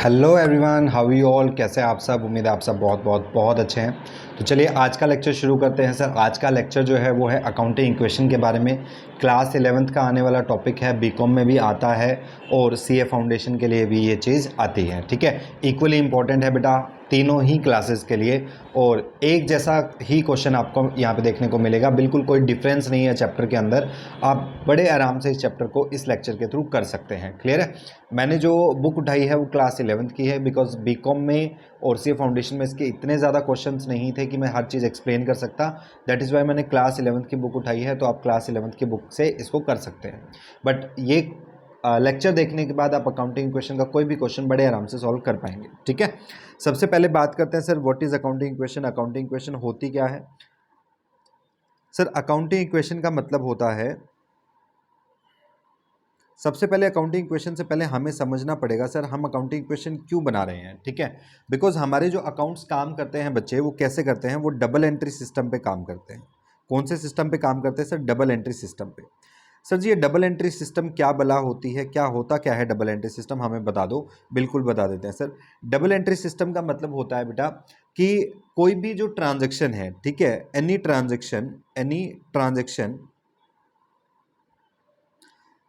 Hello everyone, how you all. कैसे हैं आप सब? उम्मीद है आप सब बहुत बहुत बहुत अच्छे हैं। तो चलिए आज का लेक्चर शुरू करते हैं। सर आज का लेक्चर जो है वो है अकाउंटिंग इक्वेशन के बारे में। क्लास 11th का आने वाला टॉपिक है, बीकॉम में भी आता है और सीए फाउंडेशन के लिए भी ये चीज़ आती है। ठीक है, इक्वली इम्पॉर्टेंट है बेटा तीनों ही क्लासेस के लिए, और एक जैसा ही क्वेश्चन आपको यहाँ पे देखने को मिलेगा। बिल्कुल कोई डिफरेंस नहीं है चैप्टर के अंदर। आप बड़े आराम से इस चैप्टर को इस लेक्चर के थ्रू कर सकते हैं। क्लियर है? मैंने जो बुक उठाई है वो क्लास 11th की है, बिकॉज बीकॉम में और सी फाउंडेशन में इसके इतने ज़्यादा क्वेश्चंस नहीं थे कि मैं हर चीज़ एक्सप्लेन कर सकता। दैट इज़ वाई मैंने क्लास 11th की बुक उठाई है। तो आप क्लास 11th की बुक से इसको कर सकते हैं। बट ये लेक्चर देखने के बाद आप अकाउंटिंग क्वेश्चन का कोई भी क्वेश्चन बड़े आराम से सॉल्व कर पाएंगे। ठीक है, सबसे पहले बात करते हैं sir what is accounting equation. Accounting equation होती क्या है? सर अकाउंटिंग इक्वेशन का मतलब होता है, सबसे पहले अकाउंटिंग इक्वेशन से पहले हमें समझना पड़ेगा सर हम अकाउंटिंग इक्वेशन क्यों बना रहे हैं। ठीक है, बिकॉज हमारे जो अकाउंट्स काम करते हैं बच्चे, वो कैसे करते हैं? वो डबल एंट्री सिस्टम पे काम करते हैं। कौन से सिस्टम पे काम करते हैं सर? डबल एंट्री सिस्टम पे। सर जी ये डबल एंट्री सिस्टम क्या बला होती है, क्या होता क्या है डबल एंट्री सिस्टम, हमें बता दो। बिल्कुल बता देते हैं सर। डबल एंट्री सिस्टम का मतलब होता है बेटा कि कोई भी जो ट्रांजेक्शन है, ठीक है, एनी ट्रांजेक्शन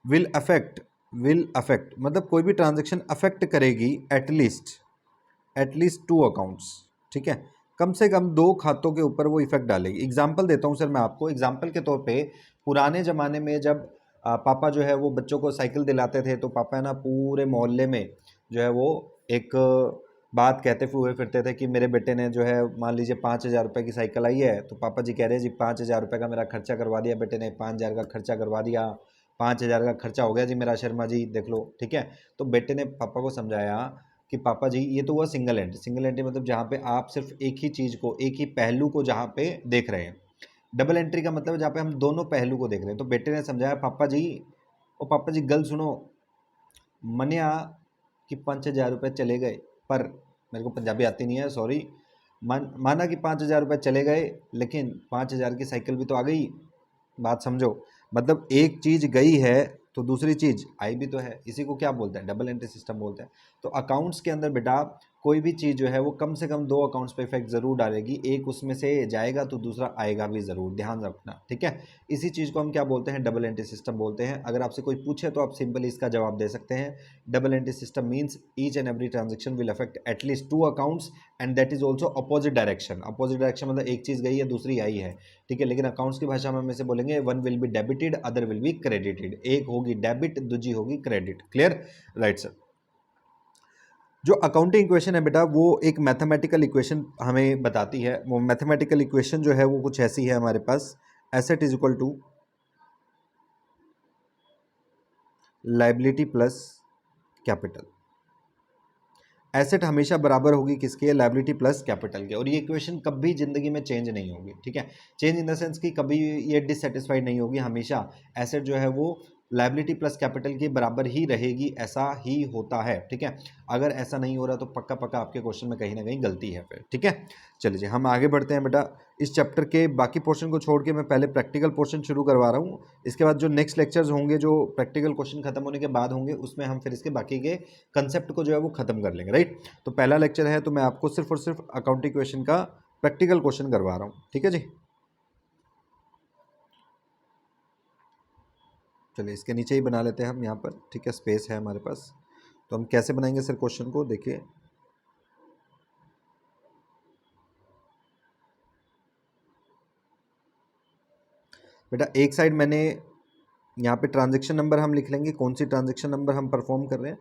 विल अफेक्ट मतलब कोई भी ट्रांजेक्शन अफेक्ट करेगी एटलीस्ट टू अकाउंट्स। ठीक है, कम से कम दो खातों के ऊपर वो इफेक्ट डालेगी। एग्जाम्पल देता हूँ सर मैं आपको। एग्जाम्पल के तौर पे पुराने ज़माने में जब पापा जो है वो बच्चों को साइकिल दिलाते थे, तो पापा है ना पूरे मोहल्ले में जो है वो एक बात कहते हुए फिरते थे कि मेरे बेटे ने जो है मान लीजिए 5,000 रुपये की साइकिल आई है, तो पापा जी कह रहे हैं जी 5,000 रुपये का मेरा खर्चा करवा दिया बेटे ने, 5,000 का खर्चा करवा दिया, 5,000 का खर्चा हो गया जी मेरा, शर्मा जी देख लो। ठीक है, तो बेटे ने पापा को समझाया कि पापा जी ये तो हुआ सिंगल एंट्री मतलब जहाँ पे आप सिर्फ एक ही चीज़ को, एक ही पहलू को जहाँ पे देख रहे हैं। डबल एंट्री का मतलब जहाँ पे हम दोनों पहलू को देख रहे हैं। तो बेटे ने समझाया पापा जी, ओ पापा जी गल सुनो, मनिया कि 5,000 रुपये चले गए, पर मेरे को पंजाबी आती नहीं है सॉरी। माना कि 5,000 रुपये चले गए, लेकिन 5,000 की साइकिल भी तो आ गई। बात समझो, मतलब एक चीज़ गई है तो दूसरी चीज़ आई भी तो है। इसी को क्या बोलते हैं? डबल एंट्री सिस्टम बोलते हैं। तो अकाउंट्स के अंदर बेटा कोई भी चीज़ जो है वो कम से कम दो अकाउंट्स पे इफेक्ट ज़रूर डालेगी। एक उसमें से जाएगा तो दूसरा आएगा भी ज़रूर, ध्यान रखना। ठीक है, इसी चीज़ को हम क्या बोलते हैं? डबल एंट्री सिस्टम बोलते हैं। अगर आपसे कोई पूछे तो आप सिंपली इसका जवाब दे सकते हैं, double entry system means each and every transaction will affect at least to accounts and that is also opposite direction. Opposite direction मतलब एक चीज़ गई है दूसरी आई है। ठीक है, लेकिन अकाउंट्स की भाषा में हम इसे बोलेंगे one will be debited other will be credited. एक होगी डेबिट, दूसरी होगी क्रेडिट। क्लियर? Right sir. जो अकाउंटिंग इक्वेशन है बेटा वो एक मैथमेटिकल इक्वेशन हमें बताती है। वो मैथमेटिकल इक्वेशन जो है वो कुछ ऐसी है हमारे पास, asset is equal to liability plus capital. Asset हमेशा बराबर होगी किसके? लायबिलिटी प्लस कैपिटल के। और ये इक्वेशन कभी जिंदगी में चेंज नहीं होगी। ठीक है, चेंज इन द सेंस कि कभी ये डिससेटिस्फाइड नहीं होगी। हमेशा एसेट जो है वो लायबिलिटी प्लस कैपिटल के बराबर ही रहेगी, ऐसा ही होता है। ठीक है, अगर ऐसा नहीं हो रहा तो पक्का पक्का आपके क्वेश्चन में कहीं ना कहीं गलती है फिर। ठीक है, चलिए हम आगे बढ़ते हैं बेटा। इस चैप्टर के बाकी पोर्शन को छोड़ के मैं पहले प्रैक्टिकल पोर्शन शुरू करवा रहा हूँ। इसके बाद जो नेक्स्ट लेक्चर्स होंगे, जो प्रैक्टिकल क्वेश्चन खत्म होने के बाद होंगे, उसमें हम फिर इसके बाकी के कंसेप्ट को जो है वो खत्म कर लेंगे। राइट, तो पहला लेक्चर है तो मैं आपको सिर्फ और सिर्फ अकाउंटिंग क्वेश्चन का प्रैक्टिकल क्वेश्चन करवा रहा हूँ। ठीक है जी, चलिए इसके नीचे ही बना लेते हैं हम यहाँ पर। ठीक है, स्पेस है हमारे पास। तो हम कैसे बनाएंगे सर क्वेश्चन को? देखिए बेटा, एक साइड मैंने यहाँ पे ट्रांजैक्शन नंबर हम लिख लेंगे, कौन सी ट्रांजैक्शन नंबर हम परफॉर्म कर रहे हैं।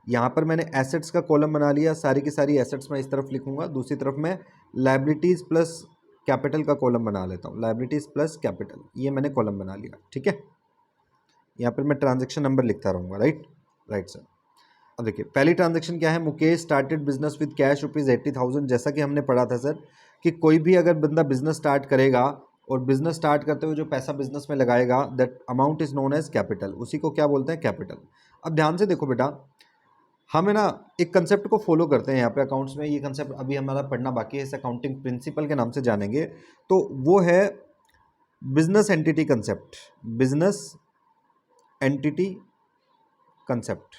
यहाँ पर मैंने एसेट्स का कॉलम बना लिया, सारी की सारी एसेट्स मैं इस तरफ लिखूंगा। दूसरी तरफ मैं लायबिलिटीज़ प्लस कैपिटल का कॉलम बना लेता हूँ, लायबिलिटीज़ प्लस कैपिटल, ये मैंने कॉलम बना लिया। ठीक है, यहाँ पर मैं ट्रांजैक्शन नंबर लिखता रहूँगा। Right right sir. अब देखिए पहली ट्रांजैक्शन क्या है? Mukesh started business with cash ₹80,000। जैसा कि हमने पढ़ा था सर कि कोई भी अगर बंदा बिजनेस स्टार्ट करेगा और बिजनेस स्टार्ट करते हुए जो पैसा बिजनेस में लगाएगा, that amount is known as capital. उसी को क्या बोलते हैं? कैपिटल। अब ध्यान से देखो बेटा, हम है ना एक कंसेप्ट को फॉलो करते हैं यहाँ पे अकाउंट्स में। ये कंसेप्ट अभी हमारा पढ़ना बाकी है, इसे अकाउंटिंग प्रिंसिपल के नाम से जानेंगे। तो वो है business entity concept. Business entity concept,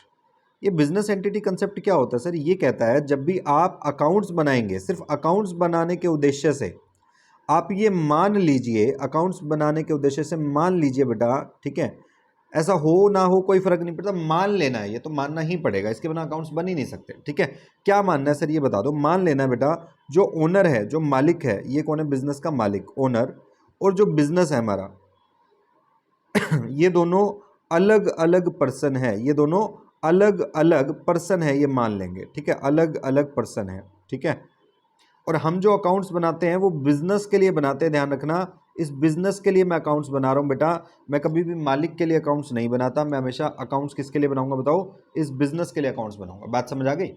ये बिजनेस एंटिटी कंसेप्ट क्या होता है सर? ये कहता है जब भी आप अकाउंट्स बनाएंगे, सिर्फ अकाउंट्स बनाने के उद्देश्य से, आप ये मान लीजिए, अकाउंट्स बनाने के उद्देश्य से मान लीजिए बेटा, ठीक है, ऐसा हो ना हो कोई फर्क नहीं पड़ता, मान लेना है, ये तो मानना ही पड़ेगा, इसके बिना अकाउंट्स बन ही नहीं सकते, ठीक है। क्या मानना है सर ये बता दो। मान लेना है बेटा, जो ओनर है, जो मालिक है, ये कौन है? बिजनेस का मालिक, ओनर, और जो बिजनेस है हमारा ये दोनों अलग अलग पर्सन है, ये दोनों अलग अलग पर्सन है, ये मान लेंगे, ठीक है, अलग अलग पर्सन है, ठीक है। और हम जो अकाउंट्स बनाते हैं वो बिजनेस के लिए बनाते हैं, ध्यान रखना, इस बिजनेस के लिए मैं अकाउंट्स बना रहा हूं बेटा, मैं कभी भी मालिक के लिए अकाउंट्स नहीं बनाता, मैं हमेशा अकाउंट्स किसके लिए बनाऊंगा बताओ? इस बिजनेस के लिए अकाउंट्स बनाऊंगा। बात समझ आ गई?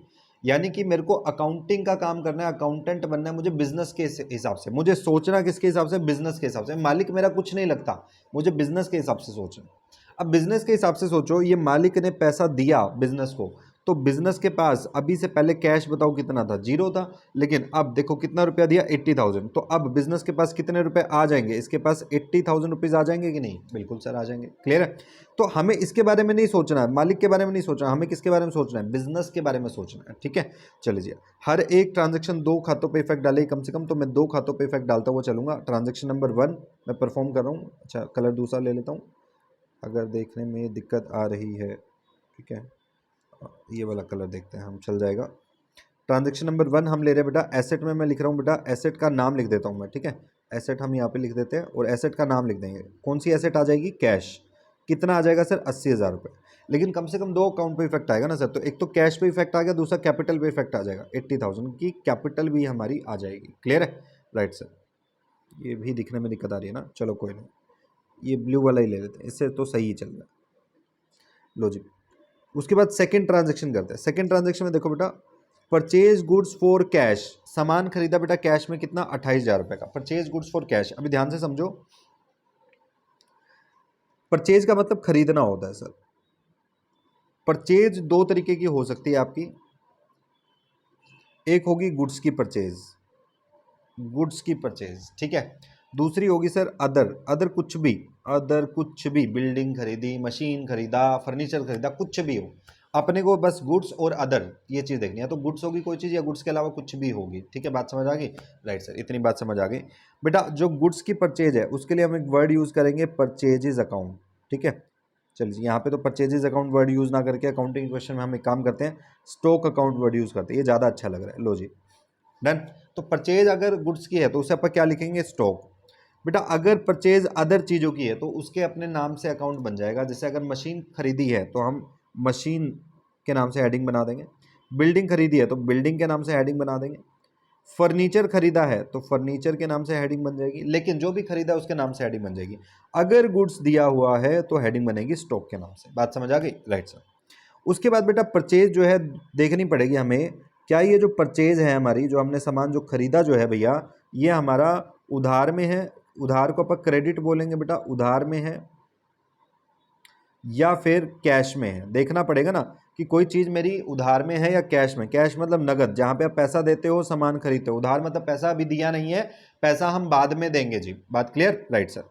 यानी कि मेरे को अकाउंटिंग का काम करना है, अकाउंटेंट बनना है मुझे बिजनेस के हिसाब से, मुझे सोचना किसके हिसाब से? बिजनेस के हिसाब से। मालिक मेरा कुछ नहीं लगता, मुझे बिजनेस के हिसाब से सोचना। अब बिजनेस के हिसाब से सोचो, ये मालिक ने पैसा दिया बिजनेस को, तो बिजनेस के पास अभी से पहले कैश बताओ कितना था? 0 था। लेकिन अब देखो कितना रुपया दिया? 80,000। तो अब बिजनेस के पास कितने रुपए आ जाएंगे? इसके पास 80,000 रुपीज आ जाएंगे कि नहीं? बिल्कुल सर आ जाएंगे। क्लियर है? तो हमें इसके बारे में नहीं सोचना है, मालिक के बारे में नहीं सोचना, हमें किसके बारे में सोचना है? बिजनेस के बारे में सोचना है, ठीक है। चलिए, हर एक ट्रांजेक्शन 2 खातों पर इफेक्ट डालेगी कम से कम, तो मैं 2 खातों पर इफेक्ट डालता हुआ चलूंगा। ट्रांजेक्शन नंबर 1 मैं परफॉर्म कर रहा हूँ। अच्छा, कलर दूसरा ले लेता हूँ अगर देखने में दिक्कत आ रही है, ठीक है। ये वाला कलर देखते हैं हम, चल जाएगा। ट्रांजैक्शन नंबर 1 हम ले रहे हैं बेटा, एसेट में मैं लिख रहा हूँ बेटा, एसेट का नाम लिख देता हूँ मैं, ठीक है। एसेट हम यहाँ पे लिख देते हैं और एसेट का नाम लिख देंगे। कौन सी एसेट आ जाएगी? कैश। कितना आ जाएगा सर? 80,000 रुपये। लेकिन कम से कम 2 अकाउंट पे इफेक्ट आएगा ना सर, तो एक तो कैश पे इफेक्ट आ गया, दूसरा कैपिटल पे इफेक्ट आ जाएगा। 80,000 की कैपिटल भी हमारी आ जाएगी। क्लियर है? राइट सर, ये भी दिखने में दिक्कत आ रही है ना, चलो कोई नहीं, ये ब्लू वाला ही ले लेते हैं, इससे तो सही ही चल रहा है। लो जी, उसके बाद सेकंड ट्रांजैक्शन करते हैं। सेकंड ट्रांजैक्शन में देखो बेटा, परचेज गुड्स फॉर कैश, सामान खरीदा बेटा कैश में, कितना? 28,000 रुपए का। परचेज गुड्स फॉर कैश, अभी ध्यान से समझो, परचेज का मतलब खरीदना होता है सर। परचेज 2 तरीके की हो सकती है आपकी, एक होगी गुड्स की परचेज, गुड्स की परचेज, ठीक है। दूसरी होगी सर अदर, अदर कुछ भी, अदर कुछ भी, बिल्डिंग खरीदी, मशीन खरीदा, फर्नीचर खरीदा, कुछ भी हो, अपने को बस गुड्स और अदर ये चीज़ देखनी है। तो गुड्स होगी कोई चीज़, या गुड्स के अलावा कुछ भी होगी, ठीक है। बात समझ आ गई? राइट सर, इतनी बात समझ आ गई बेटा। जो गुड्स की परचेज है उसके लिए हम एक वर्ड यूज़ करेंगे, परचेजेज अकाउंट, ठीक है। चलिए, यहाँ पे तो परचेजेज अकाउंट वर्ड यूज़ ना करके अकाउंटिंग क्वेश्चन में हम एक काम करते हैं, स्टॉक अकाउंट वर्ड यूज़ करते हैं, ये ज़्यादा अच्छा लग रहा है। लो जी, डन। तो परचेज अगर गुड्स की है तो उसे अपन क्या लिखेंगे? स्टॉक। बेटा अगर परचेज अदर चीज़ों की है तो उसके अपने नाम से अकाउंट बन जाएगा। जैसे अगर मशीन खरीदी है तो हम मशीन के नाम से हेडिंग बना देंगे, बिल्डिंग खरीदी है तो बिल्डिंग के नाम से हेडिंग बना देंगे, फर्नीचर खरीदा है तो फर्नीचर के नाम से हेडिंग बन जाएगी, लेकिन जो भी खरीदा है उसके नाम से हेडिंग बन जाएगी। अगर गुड्स दिया हुआ है तो हेडिंग बनेगी स्टॉक के नाम से। बात समझ आ गई? Right sir. उसके बाद बेटा परचेज जो है देखनी पड़ेगी हमें, क्या ये जो परचेज है हमारी, जो हमने सामान जो खरीदा जो है भैया, ये हमारा उधार में है, उधार को अपन क्रेडिट बोलेंगे बेटा, उधार में है या फिर कैश में है। देखना पड़ेगा ना कि कोई चीज़ मेरी उधार में है या कैश में। कैश मतलब नगद, जहाँ पे आप पैसा देते हो सामान खरीदते हो। उधार मतलब पैसा अभी दिया नहीं है, पैसा हम बाद में देंगे जी। बात क्लियर? Right sir.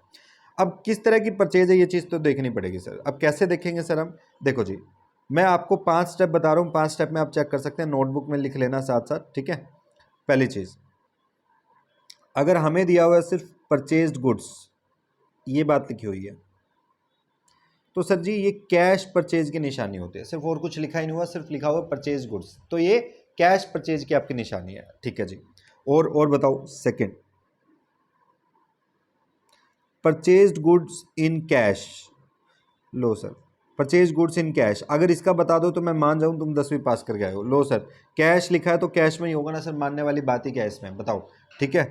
अब किस तरह की परचेज है ये चीज़ तो देखनी पड़ेगी सर। अब कैसे देखेंगे सर हम? देखो जी, मैं आपको 5 स्टेप बता रहा हूँ, 5 स्टेप में आप चेक कर सकते हैं, नोटबुक में लिख लेना साथ साथ, ठीक है। पहली चीज़, अगर हमें दिया हुआ है सिर्फ परचेज्ड गुड्स, ये बात लिखी हुई है, तो सर जी ये कैश परचेज की निशानी होती है, सिर्फ और कुछ लिखा ही नहीं हुआ, सिर्फ लिखा हुआ परचेज गुड्स, तो ये कैश परचेज की आपकी निशानी है, ठीक है जी। और बताओ second, purchased goods in cash. Low sir, purchase goods in cash, अगर इसका बता दो तो मैं मान जाऊं तुम 10वीं पास कर गए हो। लो सर, कैश लिखा है तो कैश में ही होगा ना सर, मानने वाली बात ही क्या है इसमें, बताओ, ठीक है।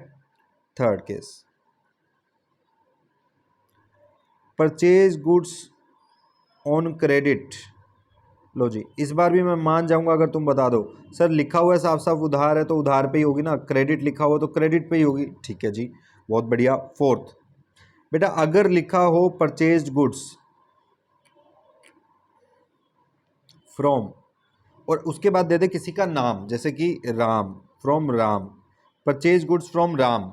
Third case, purchase goods on credit. लो जी, इस बार भी मैं मान जाऊंगा अगर तुम बता दो। सर लिखा हुआ है साफ साफ उधार है तो उधार पे ही होगी ना, क्रेडिट लिखा हुआ तो क्रेडिट पे ही होगी, ठीक है जी, बहुत बढ़िया। फोर्थ बेटा, अगर लिखा हो परचेज्ड गुड्स फ्रॉम और उसके बाद दे दे किसी का नाम, जैसे कि Ram, from Ram, purchase goods from Ram,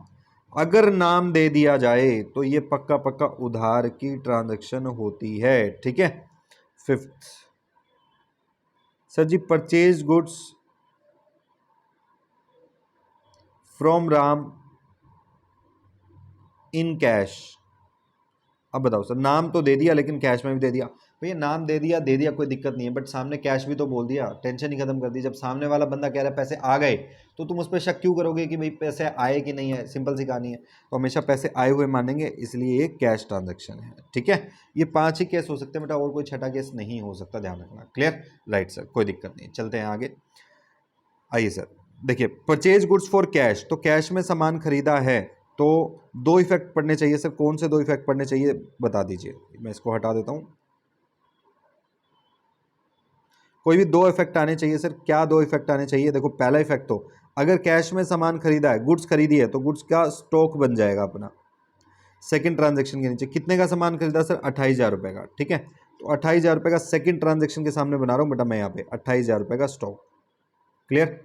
अगर नाम दे दिया जाए तो ये पक्का पक्का उधार की ट्रांजैक्शन होती है, ठीक है। Fifth, sir ji purchase goods from Ram in cash. अब बताओ सर, नाम तो दे दिया लेकिन कैश में भी दे दिया। भैया नाम दे दिया कोई दिक्कत नहीं है, बट सामने कैश भी तो बोल दिया, टेंशन ही खत्म कर दी। जब सामने वाला बंदा कह रहा है पैसे आ गए, तो तुम उस पर शक क्यों करोगे कि भाई पैसे आए कि नहीं है? सिंपल सी कहानी है। तो हमेशा पैसे आए हुए मानेंगे, इसलिए ये कैश ट्रांजेक्शन है। ठीक है, ये 5 ही केस हो सकते हैं बेटा, और कोई छठा केस नहीं हो सकता, ध्यान रखना। क्लियर? राइट सर, कोई दिक्कत नहीं, चलते हैं आगे। आइए सर, देखिए परचेज गुड्स फॉर कैश, तो कैश में सामान खरीदा है तो 2 इफेक्ट पड़ने चाहिए सर। कौन से 2 इफेक्ट पड़ने चाहिए बता दीजिए, मैं इसको हटा देता हूं। कोई भी 2 इफेक्ट आने चाहिए सर। क्या 2 इफेक्ट आने चाहिए? देखो पहला इफेक्ट तो अगर कैश में सामान खरीदा है, गुड्स खरीदी है, तो गुड्स का स्टॉक बन जाएगा अपना। सेकंड ट्रांजेक्शन के नीचे कितने का सामान खरीदा सर? 28,000 रुपए का। ठीक है, तो 28,000 रुपए का सेकंड ट्रांजेक्शन के सामने बना रहा हूं बेटा मैं यहाँ पे 28,000 रुपए का स्टॉक। क्लियर?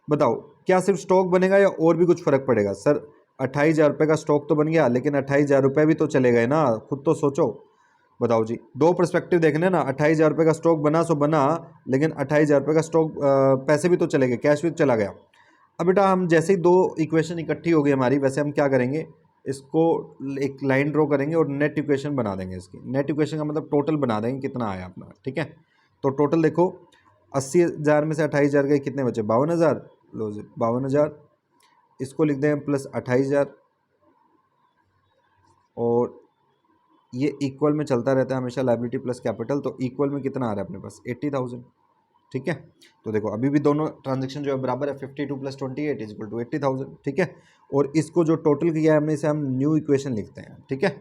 बताओ क्या सिर्फ स्टॉक बनेगा या और भी कुछ फर्क पड़ेगा? सर 28,000 रुपए का स्टॉक तो बन गया, लेकिन 28,000 रुपए भी तो चले गए ना, खुद तो सोचो। बताओ जी, 2 पर्सपेक्टिव देखने ना। 28,000 रुपए का स्टॉक बना सो बना, लेकिन 28,000 रुपए का स्टॉक पैसे भी तो चले गए, कैश भी तो चला गया। अब बेटा हम जैसे ही 2 इक्वेशन इकट्ठी हो गई हमारी, वैसे हम क्या करेंगे, इसको एक लाइन ड्रॉ करेंगे और नेट इक्वेशन बना देंगे। इसकी नेट इक्वेशन का मतलब टोटल बना देंगे कितना आया अपना। ठीक है, तो टोटल देखो 80,000 में से 28,000 गए, कितने बचे? 52,000। लो जी 52,000, इसको लिख दें प्लस 28,000, और ये इक्वल में चलता रहता है हमेशा, लायबिलिटी प्लस कैपिटल। तो इक्वल में कितना आ रहा है अपने पास? 80,000। ठीक है, तो देखो अभी भी दोनों ट्रांजेक्शन जो है बराबर है, 52 प्लस 28 इज इक्वल टू 80,000। ठीक है, और इसको जो टोटल किया है हमने, इसे हम न्यू इक्वेशन लिखते हैं। ठीक है,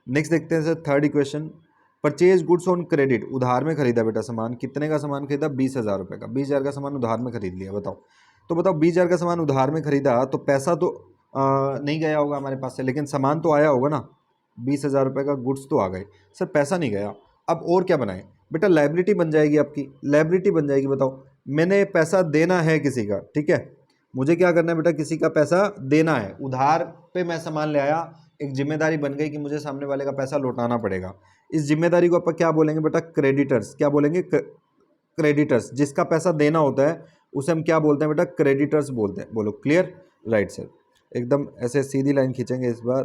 नेक्स्ट देखते हैं sir third equation. Purchase goods on credit, उधार में खरीदा बेटा सामान। कितने का सामान खरीदा? 20,000 रुपये का। 20,000 का सामान उधार में खरीद लिया। बताओ, तो बताओ 20,000 का सामान उधार में खरीदा तो पैसा तो नहीं गया होगा हमारे पास से, लेकिन सामान तो आया होगा ना। 20,000 रुपये का गुड्स तो आ गए सर, पैसा नहीं गया। अब और क्या बनाए बेटा? लायबिलिटी बन जाएगी आपकी, लायबिलिटी बन जाएगी। बताओ मैंने पैसा देना है किसी का, ठीक है, मुझे क्या करना है बेटा? किसी का पैसा देना है, उधार पे मैं सामान ले आया, एक जिम्मेदारी बन गई कि मुझे सामने वाले का पैसा लौटाना पड़ेगा। इस जिम्मेदारी को अपन क्या बोलेंगे बेटा? क्रेडिटर्स। क्या बोलेंगे? क्रेडिटर्स। जिसका पैसा देना होता है उसे हम क्या बोलते हैं बेटा? क्रेडिटर्स बोलते हैं। बोलो क्लियर? राइट सर, एकदम ऐसे सीधी लाइन खींचेंगे इस बार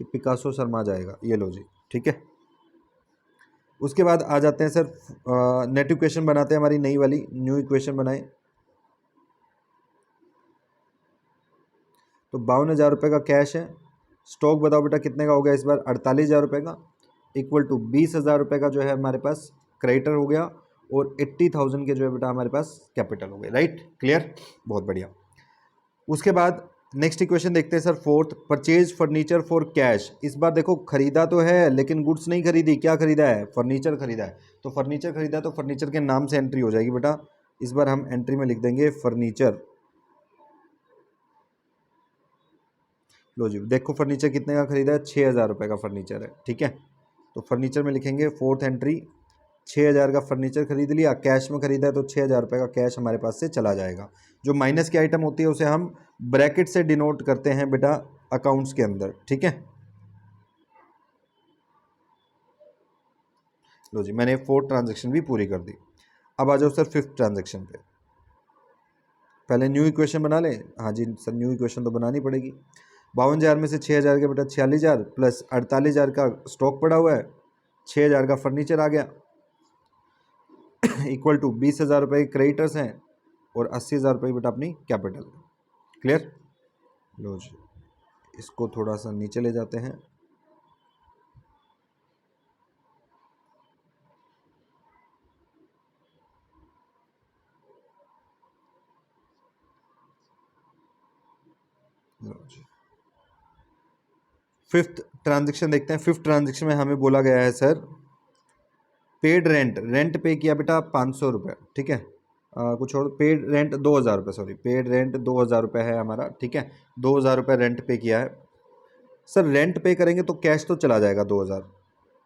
कि पिकासो शर्मा जाएगा। ये लो जी, ठीक है। उसके बाद आ जाते हैं सर, नेट इक्वेशन बनाते हैं, हमारी नई वाली न्यू इक्वेशन बनाए। तो 52,000 रुपये का कैश है, स्टॉक बताओ बेटा कितने का हो गया इस बार? 48,000 रुपये का, इक्वल टू 20,000 रुपये का जो है हमारे पास क्रेडिटर हो गया, और 80,000 के जो है बेटा हमारे पास कैपिटल हो गए। राइट? क्लियर? बहुत बढ़िया। उसके बाद नेक्स्ट इक्वेशन देखते हैं sir fourth, purchase furniture for cash. इस बार देखो खरीदा तो है लेकिन गुड्स नहीं खरीदी, क्या खरीदा है? फर्नीचर खरीदा है। तो फर्नीचर खरीदा तो फर्नीचर के नाम से एंट्री हो जाएगी बेटा। इस बार हम एंट्री में लिख देंगे फर्नीचर। लो जी, देखो फर्नीचर कितने का खरीदा है? 6,000 रुपये का फर्नीचर है। ठीक है, तो फर्नीचर में लिखेंगे फोर्थ एंट्री, 6,000 का फर्नीचर खरीद लिया, कैश में खरीदा है तो 6,000 रुपये का कैश हमारे पास से चला जाएगा। जो माइनस की आइटम होती है उसे हम ब्रैकेट से डिनोट करते हैं बेटा अकाउंट्स के अंदर। ठीक है, लो जी मैंने फोर्थ ट्रांजेक्शन भी पूरी कर दी। अब आ जाओ सर फिफ्थ ट्रांजेक्शन पे। पहले न्यू इक्वेशन बना लें। हाँ जी सर, न्यू इक्वेशन तो बनानी पड़ेगी। 52,000 में से 6,000 के बेटा 46,000 प्लस 48,000 का स्टॉक पड़ा हुआ है, 6,000 का फर्नीचर आ गया, इक्वल टू 20,000 रुपये क्रेडिटर्स हैं, और 80,000 रुपये बेटा अपनी कैपिटल। क्लियर? लो जी, इसको थोड़ा सा नीचे ले जाते हैं। लो जी, फिफ्थ ट्रांजेक्शन देखते हैं। फिफ्थ ट्रांजेक्शन में हमें बोला गया है सर, पेड रेंट, रेंट पे किया बेटा 500 रुपये। ठीक है, कुछ और, पेड रेंट 2,000 रुपये, सॉरी पेड रेंट 2,000 रुपये है हमारा। ठीक है, 2,000 रुपये रेंट पे किया है सर। रेंट पे करेंगे तो कैश तो चला जाएगा 2,000।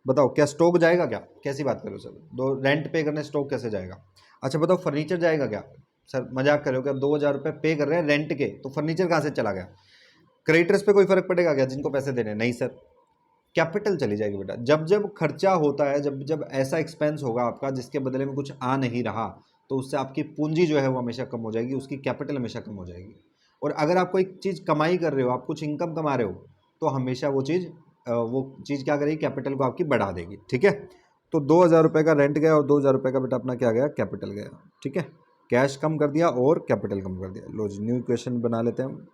बताओ क्या स्टॉक जाएगा क्या? कैसी बात करो सर, दो रेंट पे करने स्टॉक कैसे जाएगा? अच्छा बताओ फर्नीचर जाएगा क्या? सर मजाक कर रहे हो क्या? 2,000 रुपये पे कर रहे हैं रेंट के, तो फर्नीचर कहाँ से चला गया? क्रेडिटर्स पे कोई फर्क पड़ेगा क्या जिनको पैसे देने? नहीं सर। कैपिटल चली जाएगी बेटा। जब जब खर्चा होता है, जब जब ऐसा एक्सपेंस होगा आपका जिसके बदले में कुछ आ नहीं रहा, तो उससे आपकी पूंजी जो है वो हमेशा कम हो जाएगी, उसकी कैपिटल हमेशा कम हो जाएगी। और अगर आप कोई चीज़ कमाई कर रहे हो, आप कुछ इनकम कमा रहे हो, तो हमेशा वो चीज़ क्या करेगी, कैपिटल को आपकी बढ़ा देगी। ठीक है, तो 2,000 रुपये का रेंट गया और 2,000 रुपये का बेटा अपना क्या गया, कैपिटल गया। ठीक है, कैश कम कर दिया और कैपिटल कम कर दिया। लो जी, न्यू इक्वेशन बना लेते हैं हम।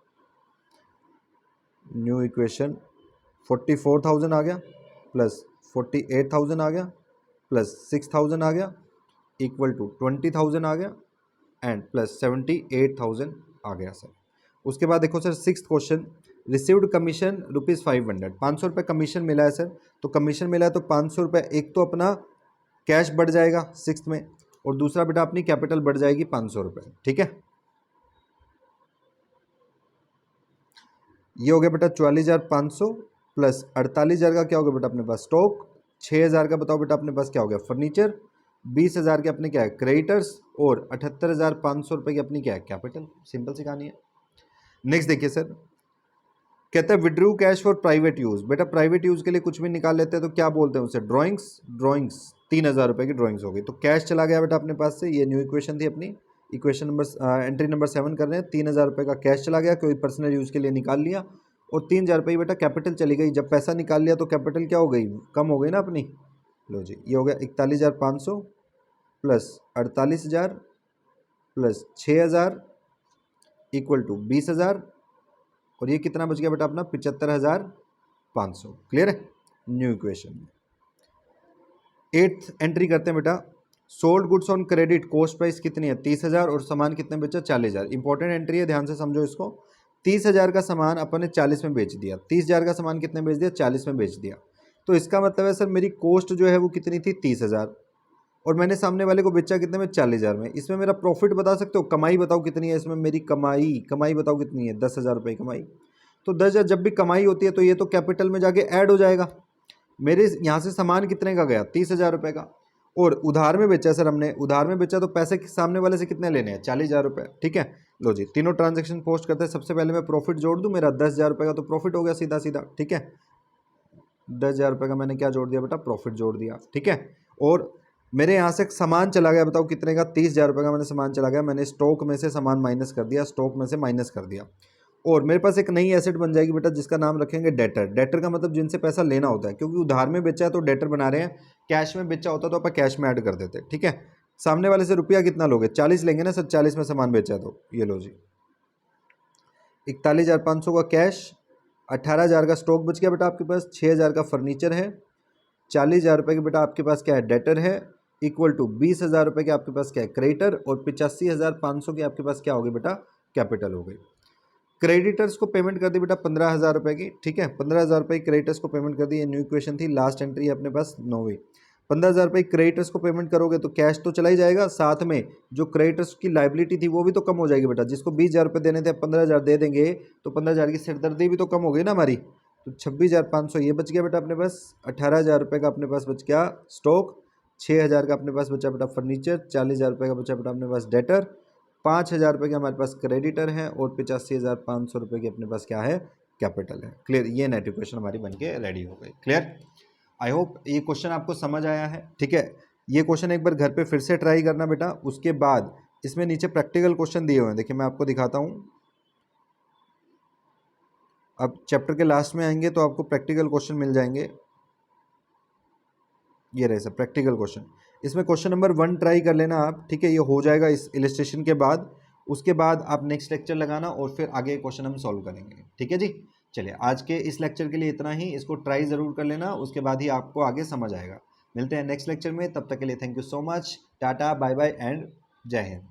न्यू इक्वेशन 44,000 आ गया प्लस 48,000 आ गया प्लस 6,000 आ गया इक्वल टू 20,000 आ गया एंड प्लस 78,000 आ गया सर। उसके बाद देखो sir, sixth question, received commission ₹500, 500 रुपये कमीशन मिला है सर। तो कमीशन मिला है तो 500 रुपये, एक तो अपना कैश बढ़ जाएगा सिक्स्थ में, और दूसरा बेटा अपनी कैपिटल बढ़ जाएगी 500 रुपये। ठीक है, ये हो गया बेटा 44,500 प्लस 48,000 का क्या हो गया बेटा अपने पास स्टॉक, 6,000 का बताओ बेटा अपने पास क्या हो गया फर्नीचर, 20,000 के अपने क्या है क्रेडिटर्स, और 78,500 रुपये की अपनी क्या है कैपिटल। सिंपल सी कहानी है। नेक्स्ट देखिए सर, कहता है withdrew cash for private use. बेटा प्राइवेट यूज़ के लिए कुछ भी निकाल लेते हैं तो क्या बोलते हैं उसे, ड्राइंग्स 3,000 रुपये की ड्राइंग्स हो गई, तो कैश चला गया बेटा अपने पास से। ये न्यू इक्वेशन थी अपनी, इक्वेशन नंबर एंट्री नंबर 7 कर रहे हैं। 3,000 रुपये का कैश चला गया, कोई पर्सनल यूज़ के लिए निकाल लिया, और 3,000 रुपये बेटा कैपिटल चली गई। जब पैसा निकाल लिया तो कैपिटल क्या हो गई, कम हो गई ना अपनी। लो जी, ये हो गया 41,500 प्लस 48,000 प्लस 6,000 इक्वल टू 20,000, और ये कितना बच गया बेटा अपना 75,500। क्लियर है, न्यू इक्वेशन में। एट्थ एंट्री करते हैं बेटा, sold goods on credit, cost price कितनी है 30,000, और सामान कितने बेचा 40,000। इंपॉर्टेंट एंट्री है, ध्यान से समझो इसको। 30,000 का सामान अपन ने 40 में बेच दिया, 30,000 का सामान कितने बेच दिया 40 में बेच दिया। तो इसका मतलब है सर मेरी कॉस्ट जो है वो कितनी थी 30,000, और मैंने सामने वाले को बेचा कितने में 40,000 में। इसमें मेरा प्रॉफिट बता सकते हो, कमाई बताओ कितनी है इसमें मेरी कमाई बताओ कितनी है 10,000 रुपये कमाई। तो 10,000 जब भी कमाई होती है तो ये तो कैपिटल में जाके ऐड हो जाएगा। मेरे यहाँ से सामान कितने का गया 30,000 रुपये का, और उधार में बेचा सर हमने, उधार में बेचा तो पैसे सामने वाले से कितने लेने हैं 40,000 रुपये। ठीक है, लो जी तीनों ट्रांजेक्शन पोस्ट करते हैं। सबसे पहले मैं प्रॉफिट जोड़ दूँ, मेरा 10,000 रुपये का तो प्रॉफिट हो गया सीधा सीधा। ठीक है, 10,000 रुपये का मैंने क्या जोड़ दिया बेटा, प्रॉफिट जोड़ दिया। ठीक है, और मेरे यहाँ से सामान चला गया, बताओ कितने का 30,000 रुपये का मैंने सामान चला गया, मैंने स्टॉक में से सामान माइनस कर दिया, स्टॉक में से माइनस कर दिया, और मेरे पास एक नई एसेट बन जाएगी बेटा जिसका नाम रखेंगे डेटर। डेटर का मतलब जिनसे पैसा लेना होता है, क्योंकि उधार में बेचा है तो डेटर बना रहे हैं, कैश में बेचा होता तो अपन कैश में ऐड कर देते। ठीक है, सामने वाले से रुपया कितना लोगे 40 लेंगे ना सर, 40 में सामान बेचा तो ये लो जी 41,500 का कैश, 18,000 का स्टॉक बच गया बेटा आपके पास, 6,000 का फर्नीचर है, 40,000 रुपये के बेटा आपके पास क्या है डेटर है, इक्वल टू 20,000 रुपये के आपके पास क्या है क्रेडिटर, और 85,500 के आपके पास क्या हो गई बेटा कैपिटल हो गई। क्रेडिटर्स को पेमेंट कर दी बेटा 15,000 रुपये की। ठीक है, 15,000 रुपये क्रेडिटर्स को पेमेंट कर दी, ये न्यू इक्वेशन थी, लास्ट एंट्री है अपने पास 9वीं। 15,000 रुपये क्रेडिटर्स को पेमेंट करोगे तो कैश तो चला ही जाएगा, साथ में जो क्रेडिटर्स की लाइबिलिटी थी वो भी तो कम हो जाएगी बेटा। जिसको 20,000 रुपये देने थे 15,000 दे देंगे तो 15,000 की सिरदर्दी भी तो कम हो गई ना हमारी। तो 26,500 ये बच गया बेटा अपने पास, 18,000 रुपये का अपने पास बच गया स्टॉक, 6,000 का अपने पास बचा बेटा फर्नीचर, 40,000 रुपये का बचा बेटा अपने पास डेटर, 5,000 रुपये के हमारे पास क्रेडिटर है, और 85,500 रुपये की अपने पास क्या है कैपिटल है। क्लियर, ये नेट इक्वेशन हमारी बनके रेडी हो गई। क्लियर, आई होप ये क्वेश्चन आपको समझ आया है। ठीक है, ये क्वेश्चन एक बार घर पे फिर से ट्राई करना बेटा। उसके बाद इसमें नीचे प्रैक्टिकल क्वेश्चन दिए हुए हैं, देखिए मैं आपको दिखाता हूँ। अब चैप्टर के लास्ट में आएंगे तो आपको प्रैक्टिकल क्वेश्चन मिल जाएंगे। ये रहे सर प्रैक्टिकल क्वेश्चन, इसमें क्वेश्चन नंबर 1 ट्राई कर लेना आप। ठीक है, ये हो जाएगा इस इलस्ट्रेशन के बाद, उसके बाद आप नेक्स्ट लेक्चर लगाना और फिर आगे क्वेश्चन हम सॉल्व करेंगे। ठीक है जी, चलिए आज के इस लेक्चर के लिए इतना ही, इसको ट्राई ज़रूर कर लेना, उसके बाद ही आपको आगे समझ आएगा। मिलते हैं नेक्स्ट लेक्चर में, तब तक के लिए thank you so much, tata bye bye and जय हिंद।